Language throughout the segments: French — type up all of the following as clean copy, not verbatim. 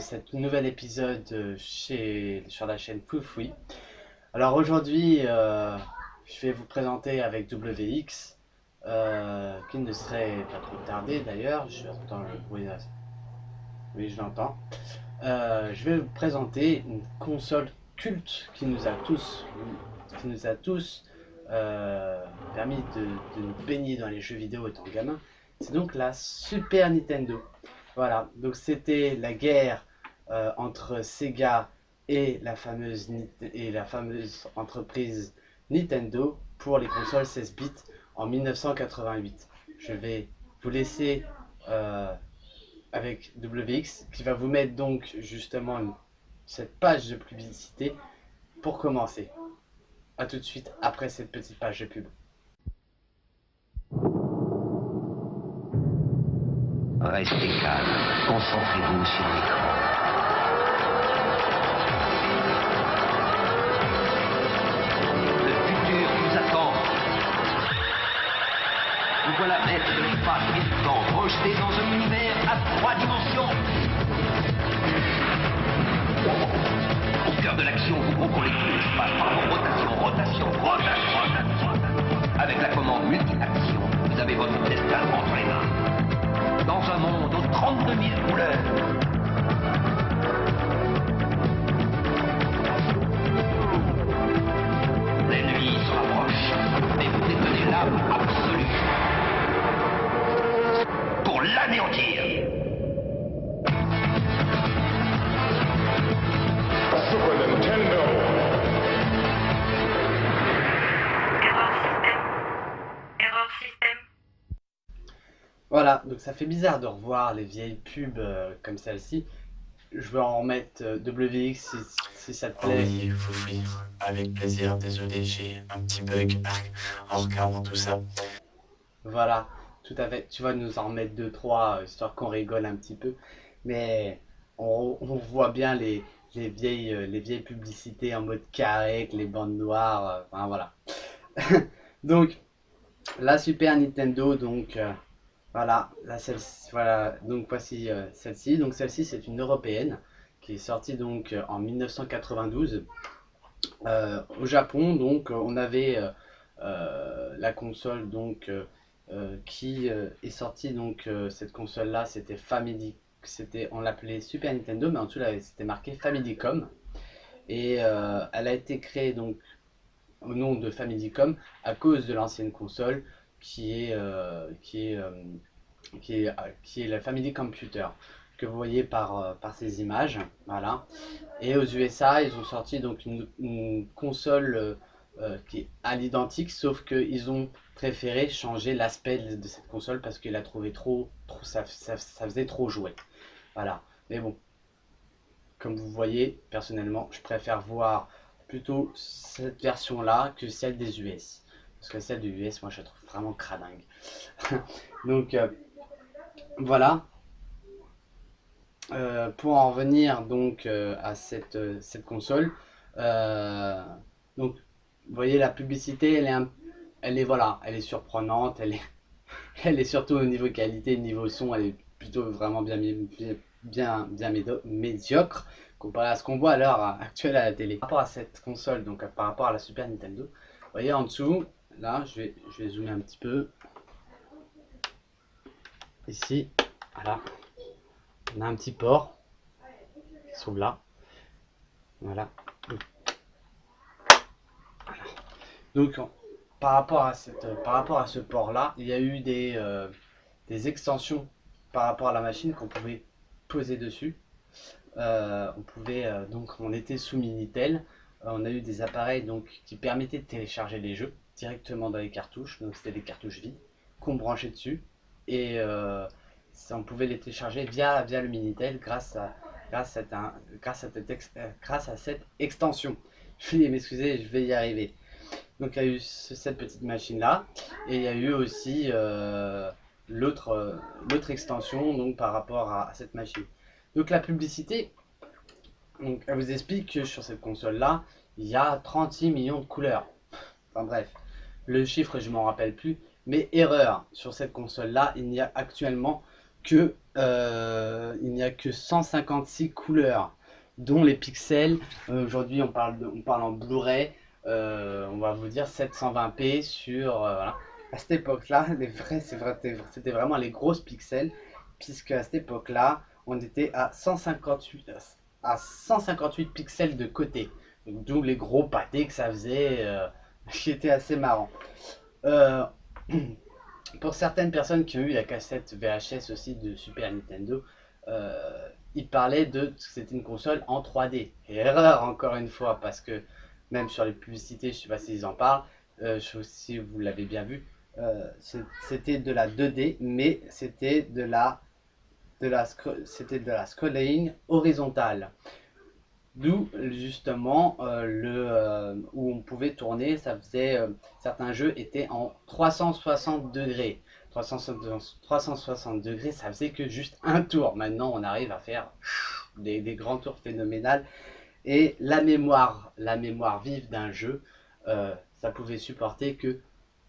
cet nouvel épisode sur la chaîne Foufoui. Alors aujourd'hui, je vais vous présenter avec WX, qui ne serait pas trop tardé d'ailleurs. J'entends le bruit, oui je l'entends. Je vais vous présenter une console culte qui nous a tous permis de nous baigner dans les jeux vidéo étant gamin. C'est donc la Super Nintendo. Voilà, donc c'était la guerre entre Sega et la fameuse entreprise Nintendo pour les consoles 16 bits en 1988. Je vais vous laisser avec WX qui va vous mettre donc justement cette page de publicité pour commencer. A tout de suite après cette petite page de pub. Restez calme, concentrez-vous sur l'écran. Le futur nous attend. Nous voilà maîtres de l'espace et du temps, projetés dans un univers à 3 dimensions. Au cœur de l'action, vous contrôlez tout l'espace par vos rotation. Avec la commande multi-action, vous avez votre destin entre les mains. Dans un monde aux 32 000 couleurs. L'ennemi se rapproche, mais vous détenez l'âme absolue pour l'anéantir. Super Nintendo. Error système. Voilà, donc ça fait bizarre de revoir les vieilles pubs comme celle-ci. Je vais en remettre WX si ça te Oh plaît. oui, oui, avec plaisir. Désolé, j'ai un petit bug en regardant tout ça. Voilà, tout à fait. Tu vas nous en remettre 2-3 histoire qu'on rigole un petit peu. Mais on voit bien les vieilles publicités en mode carré avec les bandes noires. Enfin voilà. Donc, la Super Nintendo, donc voilà, voilà, donc voici celle-ci. Donc celle-ci c'est une européenne qui est sortie donc en 1992. Au Japon, donc on avait la console donc qui est sortie donc cette console là c'était on l'appelait Super Nintendo mais en dessous là c'était marqué Famicom et elle a été créée donc au nom de Famicom à cause de l'ancienne console qui est la Family Computer que vous voyez par ces images, voilà. Et aux USA, ils ont sorti donc une console qui est à l'identique, sauf qu'ils ont préféré changer l'aspect de cette console parce qu'ils la trouvaient ça faisait trop jouer. Voilà. Mais bon, comme vous voyez, personnellement, je préfère voir plutôt cette version-là que celle des US. Parce que celle des US, moi, je la trouve vraiment cradingue. Donc, voilà. Pour en revenir donc à cette console, donc vous voyez la publicité, voilà, elle est surprenante, elle est surtout au niveau qualité, niveau son, elle est plutôt vraiment bien médiocre comparé à ce qu'on voit à l'heure actuelle à la télé. Par rapport à cette console, donc par rapport à la Super Nintendo, vous voyez en dessous, là, je vais zoomer un petit peu. Ici, voilà. On a un petit port qui se trouve là. Voilà. Donc par rapport à ce port là, il y a eu des extensions par rapport à la machine qu'on pouvait poser dessus. On était sous Minitel. On a eu des appareils donc qui permettaient de télécharger les jeux directement dans les cartouches. Donc c'était des cartouches vides qu'on branchait dessus et on pouvait les télécharger via le Minitel grâce à cette extension. Je vais m'excuser, je vais y arriver. Donc il y a eu cette petite machine là et il y a eu aussi l'autre extension donc par rapport à cette machine. Donc la publicité, donc, elle vous explique que sur cette console là il y a 36 millions de couleurs. Enfin bref, le chiffre je m'en rappelle plus, mais erreur, sur cette console là il n'y a actuellement que il n'y a que 156 couleurs, dont les pixels. Aujourd'hui, on parle en Blu-ray. On va vous dire 720p sur. Voilà. À cette époque-là, c'était vraiment les grosses pixels, puisque à cette époque-là, on était à 158 pixels de côté. Donc, d'où les gros pâtés que ça faisait, qui était assez marrant. Euh, pour certaines personnes qui ont eu la cassette VHS aussi de Super Nintendo, ils parlaient de c'était une console en 3D. Erreur encore une fois, parce que même sur les publicités, je ne sais pas s'ils en parlent, si vous l'avez bien vu, c'était de la 2D, mais c'était de la scrolling horizontale. D'où justement où on pouvait tourner, certains jeux étaient en 360 degrés. 360 degrés, ça faisait que juste un tour. Maintenant, on arrive à faire des grands tours phénoménales. Et la mémoire vive d'un jeu, ça pouvait supporter que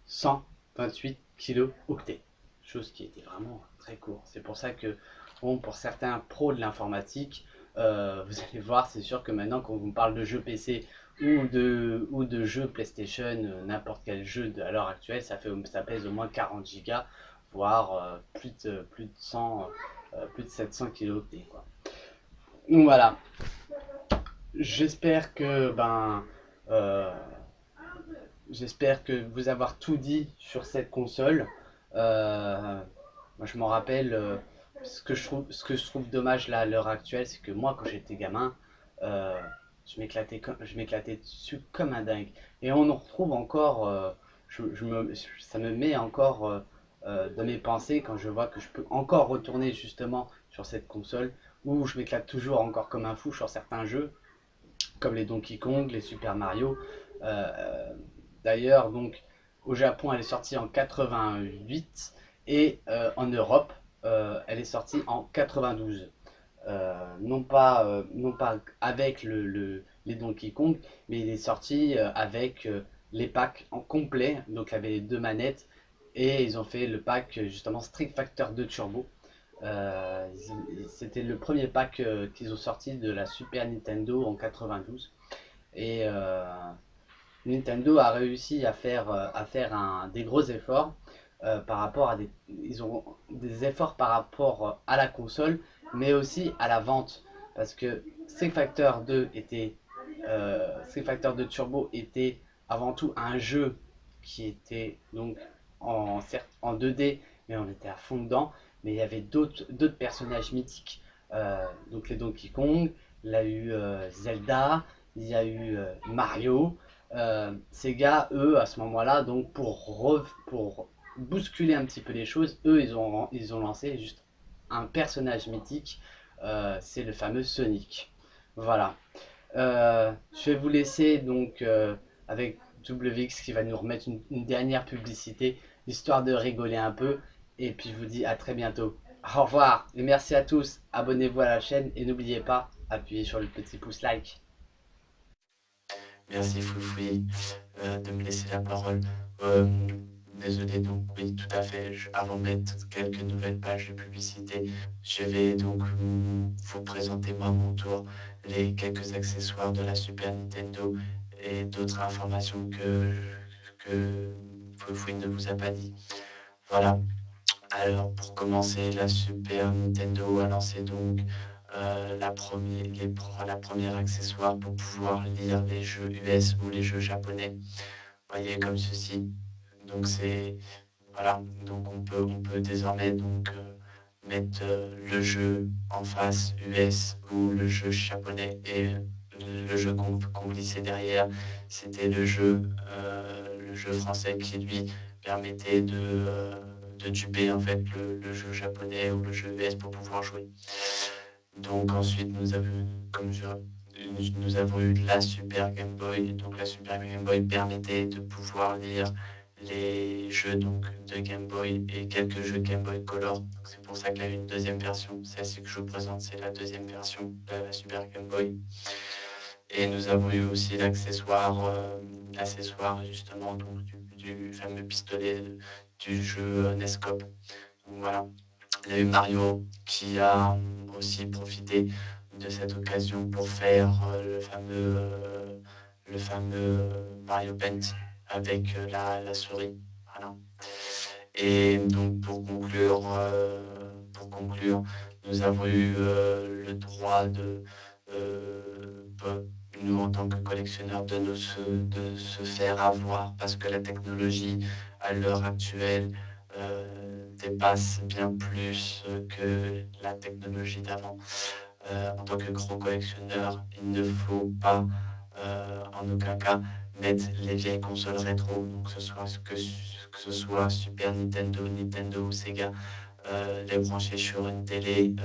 128 kilooctets. Chose qui était vraiment très court. C'est pour ça que, bon, pour certains pros de l'informatique, vous allez voir, c'est sûr que maintenant, quand on vous parle de jeux PC ou de jeux PlayStation, n'importe quel jeu à l'heure actuelle, ça pèse au moins 40 gigas, voire plus de 100, plus de 700 kilooctets, quoi. Donc voilà, j'espère que euh, j'espère que vous avoir tout dit sur cette console. Moi, je m'en rappelle. Ce que je trouve dommage là à l'heure actuelle, c'est que moi, quand j'étais gamin, euh, je m'éclatais dessus comme un dingue. Et on en retrouve encore. Ça me met encore dans mes pensées quand je vois que je peux encore retourner justement sur cette console où je m'éclate toujours encore comme un fou sur certains jeux comme les Donkey Kong, les Super Mario. Euh, D'ailleurs, donc au Japon, elle est sortie en 88 et en Europe, elle est sortie en 92. Non pas avec les Donkey Kong, mais il est sorti avec les packs en complet. Donc il y avait les deux manettes et ils ont fait le pack justement Street Fighter 2 Turbo. C'était le premier pack qu'ils ont sorti de la Super Nintendo en 92. Et Nintendo a réussi à faire des gros efforts par rapport à ils ont des efforts par rapport à la console, mais aussi à la vente, parce que Street Fighter 2 Turbo était avant tout un jeu qui était donc certes en 2D, mais on était à fond dedans. Mais il y avait d'autres personnages mythiques, donc les Donkey Kong, il y a eu Zelda, il y a eu Mario. Ces gars, eux, à ce moment-là, donc pour bousculer un petit peu les choses, eux, ils ont lancé juste un personnage mythique, c'est le fameux Sonic. Voilà. Je vais vous laisser donc avec WX qui va nous remettre une dernière publicité, histoire de rigoler un peu. Et puis je vous dis à très bientôt. Au revoir et merci à tous. Abonnez-vous à la chaîne et n'oubliez pas, appuyez sur le petit pouce like. Merci Foufoui de me laisser la parole. Euh, Désolé, donc oui, tout à fait. Avant de mettre quelques nouvelles pages de publicité, je vais donc vous présenter moi à mon tour les quelques accessoires de la Super Nintendo et d'autres informations que Foufoui ne vous a pas dit. Voilà. Alors, pour commencer, la Super Nintendo a lancé donc la première accessoire pour pouvoir lire les jeux US ou les jeux japonais. Voyez comme ceci. Donc c'est voilà. Donc on peut désormais donc mettre le jeu en face US ou le jeu japonais et le jeu qu'on glissait derrière, c'était le jeu français qui lui permettait de duper en fait le jeu japonais ou le jeu US pour pouvoir jouer. Donc ensuite nous avons eu la Super Game Boy. Donc la Super Game Boy permettait de pouvoir lire les jeux donc de Game Boy et quelques jeux Game Boy Color. Donc, c'est pour ça qu'il y a une deuxième version. Celle-ci que je vous présente, c'est la deuxième version de la Super Game Boy. Et nous avons eu aussi l'accessoire justement donc, du fameux pistolet du jeu Nescope. Donc voilà. Il y a eu Mario qui a aussi profité de cette occasion pour faire le fameux Mario Paint avec la souris. Voilà. Et donc pour conclure, nous avons eu le droit nous en tant que collectionneurs, de se faire avoir parce que la technologie à l'heure actuelle dépasse bien plus que la technologie d'avant. En tant que gros collectionneur, il ne faut pas en aucun cas mettre les vieilles consoles rétro, donc que ce soit Super Nintendo, Nintendo ou Sega, les brancher sur une télé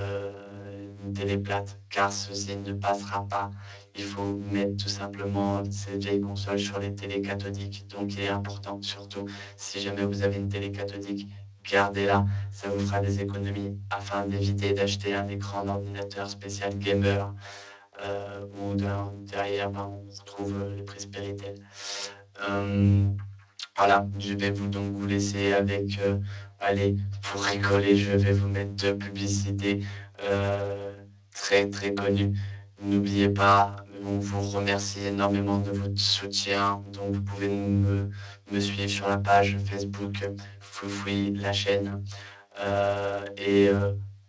plate, car ceci ne passera pas. Il faut mettre tout simplement ces vieilles consoles sur les télés cathodiques. Donc il est important, surtout si jamais vous avez une télé cathodique, gardez-la, ça vous fera des économies afin d'éviter d'acheter un écran d'ordinateur spécial gamer ou derrière on retrouve les prises Péritel. Voilà, je vais donc vous laisser avec, allez, pour rigoler, je vais vous mettre 2 publicités très très connues. N'oubliez pas, on vous remercie énormément de votre soutien. Donc vous pouvez me suivre sur la page Facebook Foufoui, la chaîne.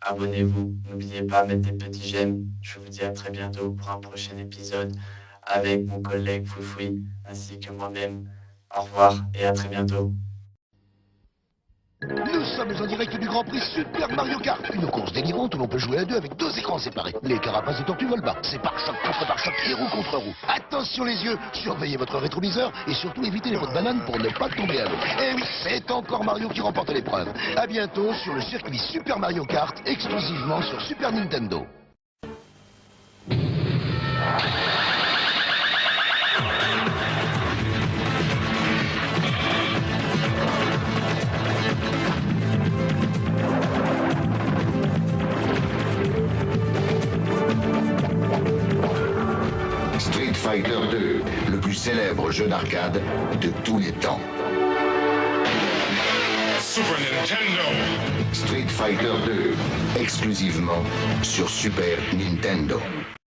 Abonnez-vous. N'oubliez pas, mettre des petits j'aime. Je vous dis à très bientôt pour un prochain épisode avec mon collègue Foufoui ainsi que moi-même. Au revoir et à très bientôt. Nous sommes en direct du Grand Prix Super Mario Kart. Une course délirante où l'on peut jouer à 2 avec 2 écrans séparés. Les carapaces de tortues volent bas. C'est pare-choc contre pare-choc et roue contre roue. Attention les yeux, surveillez votre rétroviseur et surtout évitez les pots de banane pour ne pas tomber à l'eau. Et oui, c'est encore Mario qui remporte l'épreuve. À bientôt sur le circuit Super Mario Kart, exclusivement sur Super Nintendo. Street Fighter 2, le plus célèbre jeu d'arcade de tous les temps. Super Nintendo. Street Fighter 2, exclusivement sur Super Nintendo.